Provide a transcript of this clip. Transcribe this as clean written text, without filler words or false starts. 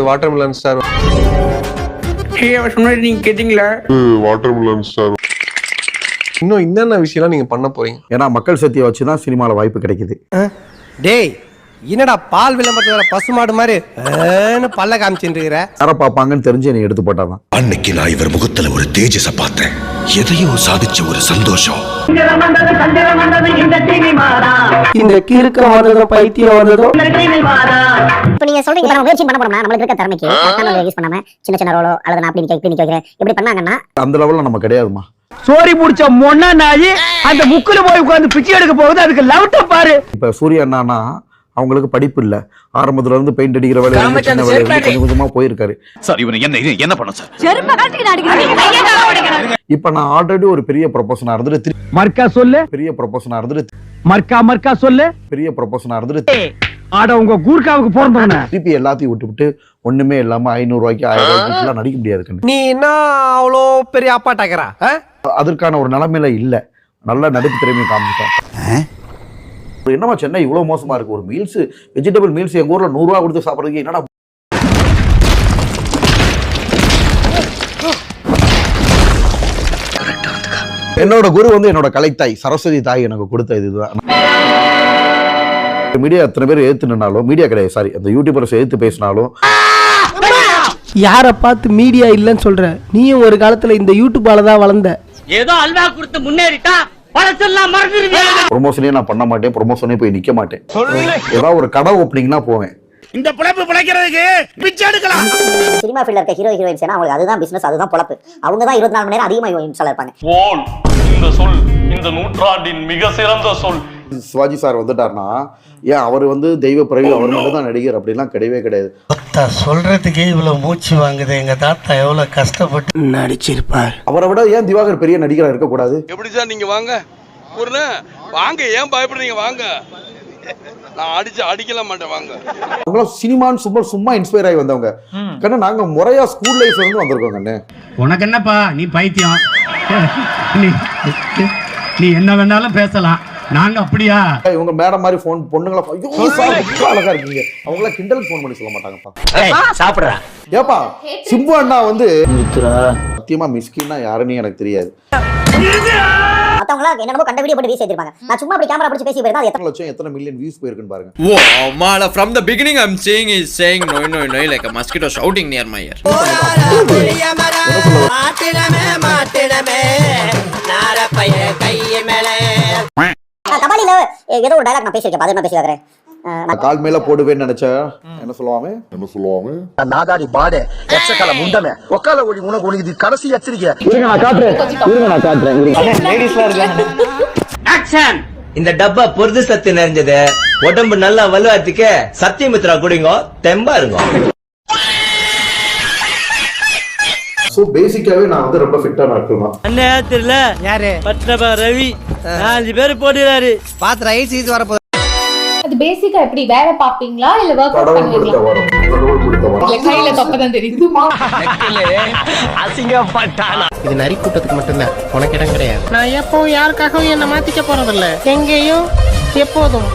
Watermelon star. சொன்னது நீங்க கேட்டீங்களா? Watermelon star. இன்னும் என்னென்ன விஷயம்லாம் நீங்க பண்ண போறீங்க? ஏன்னா மக்கள் சக்தியை வச்சுதான் சினிமாவில் வாய்ப்பு கிடைக்குது. டேய் என்னடா பால் விளம்பரத்துல வர பசுமாடு மாதிரி பல்ல காமிச்சுட்டு யாரை பார்ப்பாங்கன்னு தெரிஞ்சு என்னை எடுத்து போட்டாதான். அன்னைக்கு நான் இவர் முகத்துல ஒரு தேஜஸ பார்த்தேன். எதையோ சாதிச்ச ஒரு சந்தோஷம். இந்த கிறுக்க வந்ததும் பைத்தியம் வந்ததும். இப்ப நீங்க சொல்றீங்க முயற்சி பண்ண போறோம்னா நம்மளுக்கு இருக்க திறமைக்கு யூஸ் பண்ணாம சின்ன சின்ன ரோலோ அல்லது நான் அப்படி நிக்க இப்படி பண்ணாங்கன்னா அந்த லெவல்ல நம்ம கிடையாதுமா. சோரி முடிச்ச மொன்னா நாயி அந்த முக்குல போய் உட்கார்ந்து பிச்சை எடுக்க போகுது. அதுக்கு லவுட்ட பாரு. இப்ப சூர்யா அண்ணானா அவங்களுக்கு படிப்பு இல்ல, ஆரம்பத்துல இருந்து பெயிண்ட் அடிக்கிற வேலையில சின்ன வேலையில கொஞ்சம் கொஞ்சமா போயிருக்காரு. சார் இவன் என்ன பண்ண சார்? இப்ப நான் ஆல்ரெடி ஒரு பெரிய ப்ரொபோசனா இருந்துட்டு மர்க்கா சொல்லு. பெரிய ப்ரொபோசனா இருந்துட்டு மர்க்கா சொல்லு. பெரிய ப்ரொபோசனா இருந்துட்டு ஆட உங்க கூர்க்காவுக்கு பிறந்தவன திருப்பி எல்லாத்தையும் விட்டுவிட்டு ஒண்ணுமே இல்லாம 500 ரூபாய்க்கு 1000 ரூபாய்க்கு நடிக்க முடியாது கண்ணு. நீ என்ன அவ்வளோ பெரிய அப்பாட்டாக்கிறா? அதற்கான ஒரு நிலைமையில இல்ல. நல்ல நடிப்பு திறமையை காமிச்சிட்டோம். என்னமா சென்னை இவ்வளவு மோசமா இருக்கு? ஒரு மீல்ஸ் வெஜிடபிள் மீல்ஸ் எங்க ஊர்ல 100 ரூபாய் கொடுத்து சாப்பிடுறதுக்கு என்னடா? என்னோட குரு வந்து என்னோட கலைத்தாய் சரஸ்வதி தாய் எனக்கு கொடுத்த இதுதான். மீடியா எத்தனை பேர் ஏத்துனாலும் மீடியா கிடையாது, சாரி அந்த யூடியூபர்ஸ் ஏத்து பேசினாலும் யார பார்த்து மீடியா இல்லன்னு சொல்ற? நீயும் ஒரு காலத்துல இந்த யூடியூபால தான் வளர்ந்த. ஏதோ அல்வா கொடுத்து முன்னேறிட்டா பழசெல்லாம் மறந்துடுவீங்க. ப்ரொமோஷனே நான் பண்ண மாட்டேன், ப்ரொமோஷனே போய் நிக்க மாட்டேன். ஏதாவது ஒரு கடை ஓப்பனிங்னா போவேன். இந்த பிழைப்பு பிழைக்கிறதுக்கு பிச்சை எடுக்கலாம். சினிமா ஃபீல்ட்ல இருக்க ஹீரோ ஹீரோயின்ஸ் அவங்களுக்கு அதுதான் பிசினஸ், அதுதான் பொழப்பு. அவங்க தான் 24 மணி நேரம் அதிகமா இன்ஸ்டால் இருப்பாங்க. இந்த சொல் இந்த நூற்றாண்டின் மிக சிறந்த சொல். சிவாஜி சார் வந்துட்டார்னா ஏன் அவர் வந்து தெய்வ பிறவி, அவர் மட்டும் தான் நடிகர் அப்படிலாம் கிடையவே கிடையாது. சொல்றதுக்கே இவ்வளவு மூச்சு வாங்குது. எங்க தாத்தா எவ்வளவு கஷ்டப்பட்டு நடிச்சிருப்பார். அவரை விட ஏன் திவாகர் பெரிய நடிகரா இருக்க கூடாது? எப்படி சார் நீங்க வாங்க வாங்க, ஏன் பயப்படுறீங்க? வாங்க, நான் அடிக்கல மாட்டேன். வாங்க. அவங்களாம் சினிமான்னு சும்மா இன்ஸ்பயர் ஆகி வந்தவங்க கண்ணு. நாங்க முறையா ஸ்கூல் லைஃப்ல இருந்து வந்திருக்கோம் கண்ணு. உனக்கு என்னப்பா நீ பைத்தியம்? நீ என்ன வேணாலும் பேசலாம், நாங்க அப்படியா? இவங்க மேடம் மாதிரி போன் பொண்ணுங்களா ஐயோ சார் ரொம்ப அழகா இருக்கீங்க அவங்கள கிண்டல் போன் பண்ணி சொல்ல மாட்டாங்கப்பா. சாப்பிடுற ஏப்பா சிம்பு அண்ணா வந்து சத்தியமா மிஸ்கின்னா யாருன்னு எனக்கு தெரியாது. மத்தவங்களா என்னமோ கண்ட வீடியோ போட்டு வீசி எடுத்துப்பாங்க. நான் சும்மா அப்படி கேமரா பிடிச்சு பேசி போயிருந்தா எத்தனை லட்சம் எத்தனை மில்லியன் வியூஸ் போயிருக்குன்னு பாருங்க. Wow, Mala, from the beginning I'm saying he's saying no like a mosquito shouting near my ear. கபாலில ஏதோ ஒரு டயலாக் நான் பேசிருக்கேன், அது நான் பேசி வைக்கிறேன். கால் மேல போடுவேன்னு நினைச்சா என்ன சொல்லுவாங்க? நாதாரி பாடே எச்சக்கல முண்டமே ஒக்கால ஓடி உனக்கு உனக்கு கடைசி எச்சரிக்கை. இந்த டப்பா பொருது சத்து நிறைஞ்சது, உடம்பு நல்லா வலுவாத்துக்கு சத்தியமித்ரா குடிங்க, தெம்பா இருங்க. சோ பேசிக்காவே நான் வந்து ரொம்ப ஃபிட்டா நடக்குமா தெரியல யாரு பட்டபா ரவி 4 பேர் போடுறாரு. பாத்து ரைட் சீஸ் வர அது பேசிக்கா எப்படி வேலை பாப்பீங்களா இல்ல வர்க் அவுட் பண்ணுவீங்களா? இல்ல கையில தப்பதான் தெரியுது. அசிங்கப்பட்டானா? இது நரி கூட்டத்துக்கு மட்டும்தான், உனக்கு இடம் கிடையாது. நான் எப்பவும் யாருக்காகவும் என்ன மாத்திக்க போறதில்ல, எங்கேயும் எப்போதும்.